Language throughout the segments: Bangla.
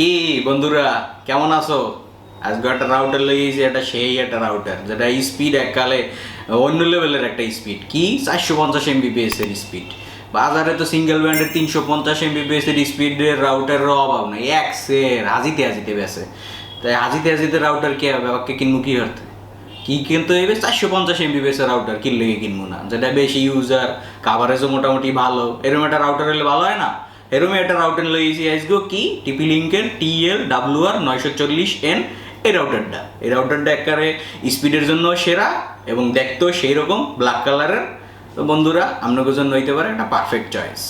কি বন্ধুরা কেমন আছো? আজকে একটা রাউটার লইয়েছি, এটা সেই একটা রাউটার যেটা স্পিড এককালে অন্য লেভেলের একটা স্পিড। কি 450 Mbps এর স্পিড। বাজারে তো সিঙ্গেল ব্যান্ডের 350 Mbps এর স্পিডের রাউটারের অভাব নাই, এক্সের হাজিতে হাজিতে বেছে। তাই হাজিতে হাজিতে রাউটার কে হবে, বাবাকে কিনবো কি করতে? কি কিনতে হইবে? 450 Mbps এর রাউটার কিনলে কিনবো না, যেটা বেশি ইউজার, কাভারেজও মোটামুটি ভালো। এরকম একটা রাউটার হলে ভালো হয় না? এরকম একটা রাউটার লইয়েছি আজকে, কি TP-Link-এর WR940N এই রাউটারটা একবারে স্পিডের জন্য সেরা এবং দেখতেও সেই রকম ব্ল্যাক কালারের। তো বন্ধুরা, আপনাদের জন্য হইতে পারে একটা পারফেক্ট চয়েস।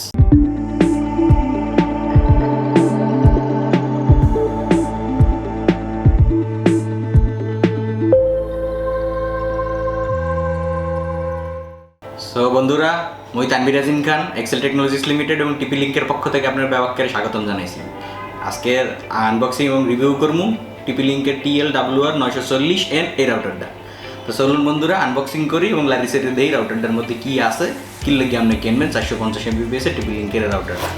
সো বন্ধুরা, মই তানভীর আজিম খান, এক্সেল টেকনোলজিস লিমিটেড এবং TP-Link-এর পক্ষ থেকে আপনার ব্যবহারকারী স্বাগতম জানাইছি। আজকের আনবক্সিং এবং রিভিউ করবো TP-Link-এর TL940N এই রাউটারটা। তো চলুন বন্ধুরা, আনবক্সিং করি এবং লারিসেটে দেই রাউটারটার মধ্যে কি আছে, কি লাগে আপনি কিনবেন 450 Mbps এর TP-Link-এর রাউটারটা।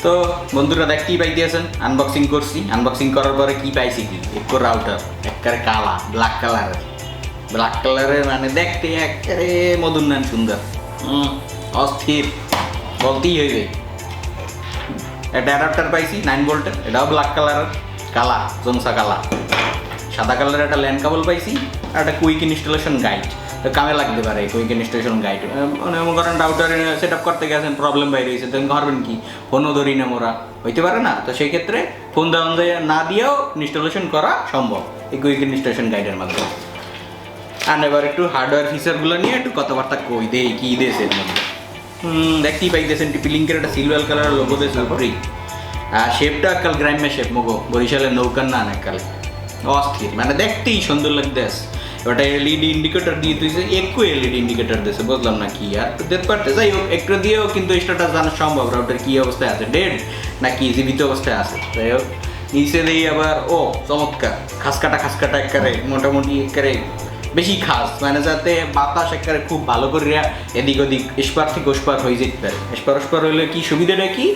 তো বন্ধুরা দেখতেই পাইতেছেন, আনবক্সিং করছি। আনবক্সিং করার পরে কি পাইছি, কি একটু রাউটার একবারে কালা, ব্ল্যাক কালারের মানে দেখতে একেবারে মধুর সুন্দর, অস্থির বলতেই হইবে। একটা অ্যাডাপ্টার পাইছি 9 ভোল্টের, এটাও ব্ল্যাক কালারের, কালা জমসা কালা। সাদা কালারের একটা ল্যান কেবল পাইছি আর একটা কুইক ইনস্টলেশন গাইড। তো কামে লাগতে পারে কুইক ইনস্টলেশন গাইড। মানে মনে করেন রাউটার সেট আপ করতে গেছেন, প্রবলেম বাইরে হয়েছে, তখন করবেন কি, ফোনও ধরি না মোরা, হইতে পারে না। তো সেই ক্ষেত্রে ফোন দেওয়া না দিয়েও ইনস্টলেশন করা সম্ভব এই কুইক ইনস্টলেশন গাইডের মাধ্যমে। আর এবার একটু হার্ডওয়্যার ফিচারগুলো নিয়ে একটু কথাবার্তা কই দেই, কি দিয়েছে এর মধ্যে। দেখতেই পাইতেছেন TP-Link-এর একটা সিলভার কালারের লোগো দিয়েছে উপরেই। আর শেপটা একাল গ্রাম্য শেপ, মগো বরিশালের নৌকার না একালে অস্থির, মানে দেখতেই সুন্দর লাগতেছে। ওটা LED ইন্ডিকেটর দিয়ে দিয়েছে, একটু LED ইন্ডিকেটর দিয়েছে, বুঝলাম না কি আর দেখতে পারতে। যাই হোক, একটু দিয়েও কিন্তু স্ট্যাটাস জানা সম্ভব রাউটার কি অবস্থায় আছে, ডেড নাকি জীবিত অবস্থায় আছে। যাই হোক, নিচে দিয়ে আবার চমৎকার খাস কাটা একবারে মোটামুটি একবারে বেশি খাস, মানে যাতে বাতাস একবারে খুব ভালো করে এদিক ওদিক এসপার থেকে ওসপার হয়ে যেতে পারে। এসপার হইলে কি সুবিধাটা কি,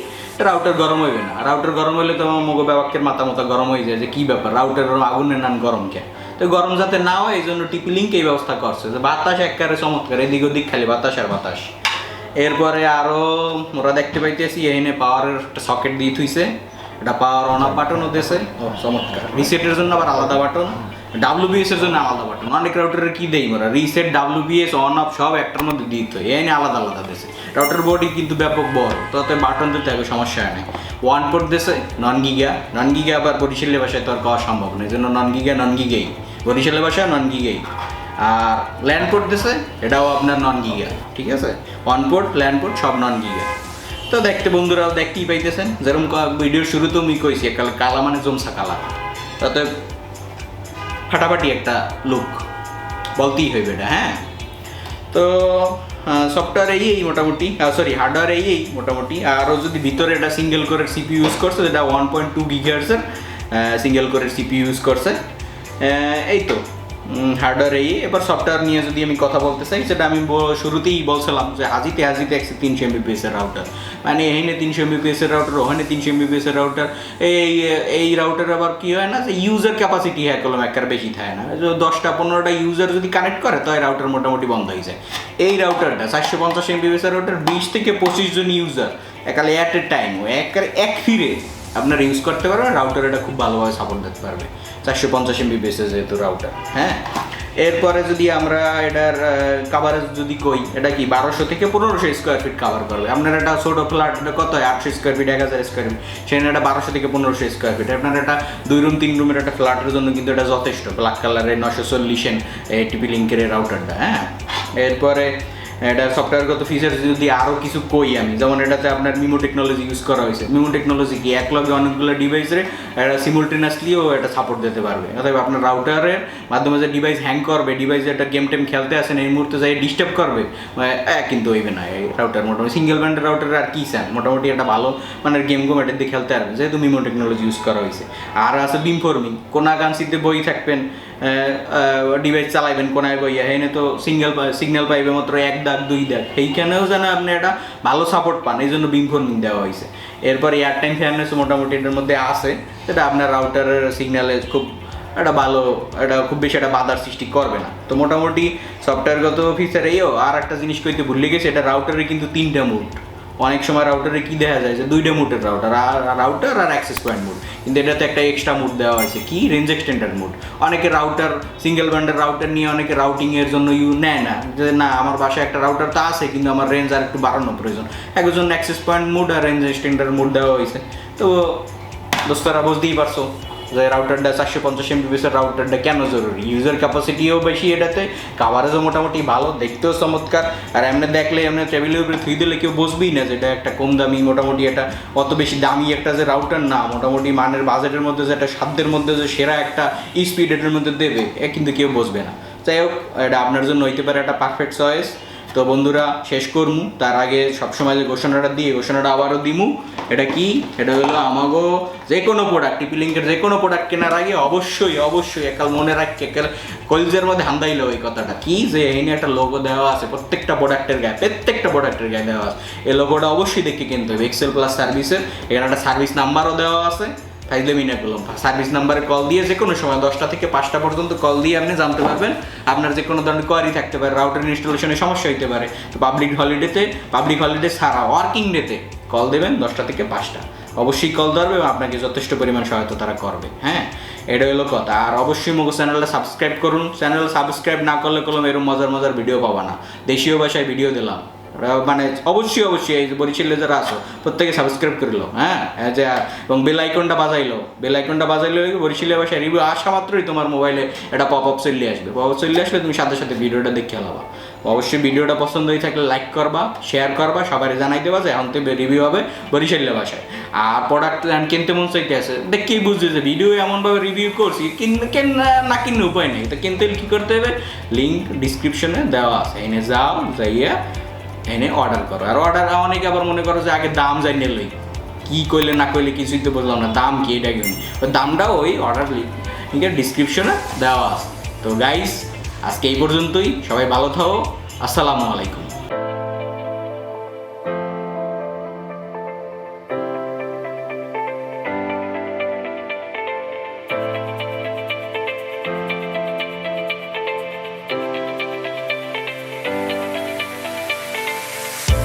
রাউটার গরম হইবে না। রাউটার গরম হইলে তো আমার মগো ব্যবহারের মাথা গরম হয়ে যায় যে কি ব্যাপার, রাউটার আগুনের নান গরম কে। তো গরম যাতে না হয় এই জন্য TP-Link এই ব্যবস্থা করছে যে বাতাস একবারে চমৎকার, এদিক ওদিক খালি বাতাস আর বাতাস। এরপরে আরও ওরা দেখতে পাইতেছি এখানে পাওয়ারের একটা সকেট দিয়ে থুইছে, এটা পাওয়ার অন অফ বাটনও দিয়েছে, চমৎকার। রিসেটের জন্য আবার আলাদা বাটন, WPS এর জন্য আলাদা বাটন। অনেক রাউটারের কি দেই ওরা, রিসেট, WPS, অন অফ সব একটার মধ্যে দিতে হয়, এনে আলাদা দিয়েছে। রাউটার বডি কিন্তু ব্যাপক বড়, তাতে বাটন দিতে হবে, সমস্যা হয় না। ওয়ান পোর্ট দিয়েছে নন গিগা আবার বরিশালের ভাষায় তো আর কওয়া সম্ভব না, এই জন্য নন গিগাই, বরিশালের ভাষায় নন গিগাই। আর ল্যান পোর্ট দিয়েছে, এটাও আপনার নন গিগা, ঠিক আছে। ওয়ান পোর্ট, ল্যান পোর্ট সব নন গিগা। তো দেখতে বন্ধুরা দেখতেই পাইতেছেন, যেরকম ভিডিওর শুরুতেও আমি কইছি কালা মানে জমসা কালা, তাতে ফাটাফাটি একটা লুক বলতেই হইবে এটা। হ্যাঁ, তো সফটওয়্যার এই মোটামুটি, হার্ডওয়্যার এই মোটামুটি। আরও যদি ভিতরে এটা সিঙ্গেল করে CPU ইউজ করছে, যেটা 1.2 GHz-এর সিঙ্গেল করে CPU ইউজ করছে। এই তো হার্ডওয়্যার এই। এবার সফটওয়্যার নিয়ে যদি আমি কথা বলতে চাই, সেটা আমি শুরুতেই বলছিলাম যে হাজিতে 300 Mbps এর রাউটার, মানে এখানে 300 Mbps এর রাউটার, ওখানে 300 Mbps এর রাউটার। এই রাউটার আবার কি হয় না যে ইউজার ক্যাপাসিটি কলম একবার বেশি থাকে না, 10-15টা ইউজার যদি কানেক্ট করে তো এই রাউটার মোটামুটি বন্ধ হয়ে যায়। এই রাউটারটা 450 Mbps এর রাউটার 20 থেকে 25 জন ইউজার একালে অ্যাট এ টাইম এক ফিরে আপনারা ইউজ করতে পারবেন। রাউটার এটা খুব ভালোভাবে সাপোর্ট দিতে পারবে 450 Mbps যেহেতু রাউটার। হ্যাঁ, এরপরে যদি আমরা এটার কাভারেজ যদি কই, এটা কি 1200 থেকে 1500 স্কোয়ার ফিট কাভার করবে। আপনার একটা ছোটো ফ্ল্যাট কত হয়, 800 স্কোয়ার ফিট, 1000 স্কোয়ার ফিট, সেখানে এটা 1200 থেকে 1500 স্কোয়ার ফিট। আপনার একটা 2 রুম 3 রুমের একটা ফ্ল্যাটের জন্য কিন্তু এটা যথেষ্ট। ব্ল্যাক কালারের 940N TP-Link-এর রাউটারটা। হ্যাঁ, এরপরে এটা সফটওয়্যারগত ফিচার্স যদি আরও কিছু কই আমি, যেমন এটাতে আপনার মিমো টেকনোলজি ইউজ করা হয়েছে। মিমো টেকনোলজি কি এক লগে অনেকগুলো ডিভাইসে এটা সিমুলটেনিয়াসলিও এটা সাপোর্ট দিতে পারবে। অথবা আপনার রাউটারের মাধ্যমে যে ডিভাইস হ্যাং করবে, ডিভাইসে একটা গেম টেম খেলতে আসেন এই মুহূর্তে যাই ডিস্টার্ব করবে, কিন্তু হইবে না এই রাউটার। মোটামুটি সিঙ্গেল ব্যান্ডের রাউটার আর কি চান, মোটামুটি একটা ভালো মানে গেম এটার দিয়ে খেলতে পারবে, যেহেতু মিমো টেকনোলজি ইউজ করা হয়েছে। আর আছে বিম ফর্মিং, কোনাকাঞ্চিতে বই থাকবেন, ডিভাইস চালাইবেন কোনায় বইয়া, এখানে তো সিগন্যাল পাইবে মাত্র 1 দাগ 2 দাগ, সেইখানেও যেন আপনি একটা ভালো সাপোর্ট পান, এই জন্য বিম ফর্মিং দেওয়া হয়েছে। এরপর এয়ার টাইম ফেয়ারনেস মোটামুটি এটার মধ্যে আছে, যেটা আপনার রাউটারের সিগন্যালে খুব একটা ভালো, এটা খুব বেশি একটা বাধার সৃষ্টি করবে না। তো মোটামুটি সফটওয়্যারগত ফিচার এইও। আর একটা জিনিস কইতে ভুলে গেছে, এটা রাউটারে কিন্তু 3টা মুড। অনেক সময় রাউটারে কি দেখা যায় যে 2টা মুডের রাউটার আর অ্যাক্সেস পয়েন্ট মুড, কিন্তু এটাতে একটা এক্সট্রা মুড দেওয়া হয়েছে, কি রেঞ্জ এক্সটেন্ডার মুড। অনেকে রাউটার সিঙ্গেল ব্যান্ডের রাউটার নিয়ে অনেকে রাউটিংয়ের জন্য নেয় না, যে না আমার বাসায় একটা রাউটার তো আছে কিন্তু আমার রেঞ্জ আর একটু বাড়ানো প্রয়োজন, একজন অ্যাক্সেস পয়েন্ট মুড আর রেঞ্জ এক্সটেন্ডার মুড দেওয়া হয়েছে। তো দোস্তরা বুঝতেই পারছো যে রাউটারটা 450 Mbps রাউটারটা কেন জরুরি। ইউজার ক্যাপাসিটিও বেশি, এটাতে কাভারেজও মোটামুটি ভালো, দেখতেও চমৎকার। আর এমনি দেখলে এমনি টেবিলের উপরে থুই দিলে কেউ বুঝবেই না যে এটা একটা কম দামি, মোটামুটি এটা অত বেশি দামি একটা যে রাউটার না, মোটামুটি মানের বাজেটের মধ্যে যে একটা সাধ্যের মধ্যে যে সেরা একটা স্পিড এটার মধ্যে দেবে, কিন্তু কেউ বুঝবে না। যাই হোক, এটা আপনার জন্য হইতে পারে একটা পারফেক্ট চয়েস। তো বন্ধুরা শেষ করমু তার আগে সবসময় যে ঘোষণাটা দিয়ে ঘোষণাটা আবারও দিমু। এটা কি, এটা হলো আমাগো যে কোনো প্রোডাক্ট, টিপিলিঙ্কের যে কোনো প্রোডাক্ট কেনার আগে অবশ্যই একাল মনে রাখি, একাল কলজের মধ্যে হান্দাইলো এই কথাটা কি, যে এখানে একটা লোগো দেওয়া আছে প্রত্যেকটা প্রোডাক্টের গায়ে দেওয়া আছে। এই লোগোটা অবশ্যই দেখে কিনতে হবে। এক্সেল প্লাস সার্ভিসের এখানে একটা সার্ভিস নাম্বারও দেওয়া আছে। সার্ভিস নাম্বারে কল দিয়ে যে কোনো সময় 10টা থেকে 5টা পর্যন্ত কল দিয়ে আপনি জানতে পারবেন আপনার যে কোনো ধরনের কোয়ারি থাকতে পারে, রাউটার ইনস্টলেশনের সমস্যা হতে পারে। তো পাবলিক হলিডে ছাড়া ওয়ার্কিং ডেতে কল দেবেন 10টা থেকে 5টা, অবশ্যই কল ধরবে এবং আপনাকে যথেষ্ট পরিমাণ সহায়তা তারা করবে। হ্যাঁ, এটা হলো কথা। আর অবশ্যই মগো চ্যানেলটা সাবস্ক্রাইব করুন। চ্যানেল সাবস্ক্রাইব না করলে এরকম মজার ভিডিও পাবা না। দেশীয় ভাষায় ভিডিও দিলাম, মানে অবশ্যই এই বরিশালে যারা আসো প্রত্যেকে সাবস্ক্রাইব করিলো। হ্যাঁ, এবং বেল আইকনটা বাজাইলো বরিশালের ভাষায় রিভিউ আসা মাত্রই তোমার মোবাইলে এটা পপ আপ চলে আসলে তুমি সাথে সাথে ভিডিওটা দেখে নেবা। অবশ্যই ভিডিওটা পছন্দ হয়ে থাকলে লাইক করবা, শেয়ার করবা, সবাই জানাই দেবা যে এখন থেকে রিভিউ হবে বরিশালের ভাষায়। আর প্রোডাক্ট কিনতে মন চাইতে আছে, দেখেই বুঝছে যে ভিডিও এমনভাবে রিভিউ করছি, না কিনলে উপায় নেই। তো কিনতে কী করতে হবে, লিঙ্ক ডিসক্রিপশনে দেওয়া আছে, এনে যাইয়া এনে অর্ডার করো। আর অনেকে আবার মনে করো যে আগে দাম জানিয়ে লই, কী কইলে না কইলে কিছুই তো বললাম না, দাম কি এটা কিনি, দামটা ওই অর্ডার লিঙ্কের ডিসক্রিপশনে দেওয়া আছে। তো গাইস, আজকে এই পর্যন্তই, সবাই ভালো থাকো, আসসালামু আলাইকুম।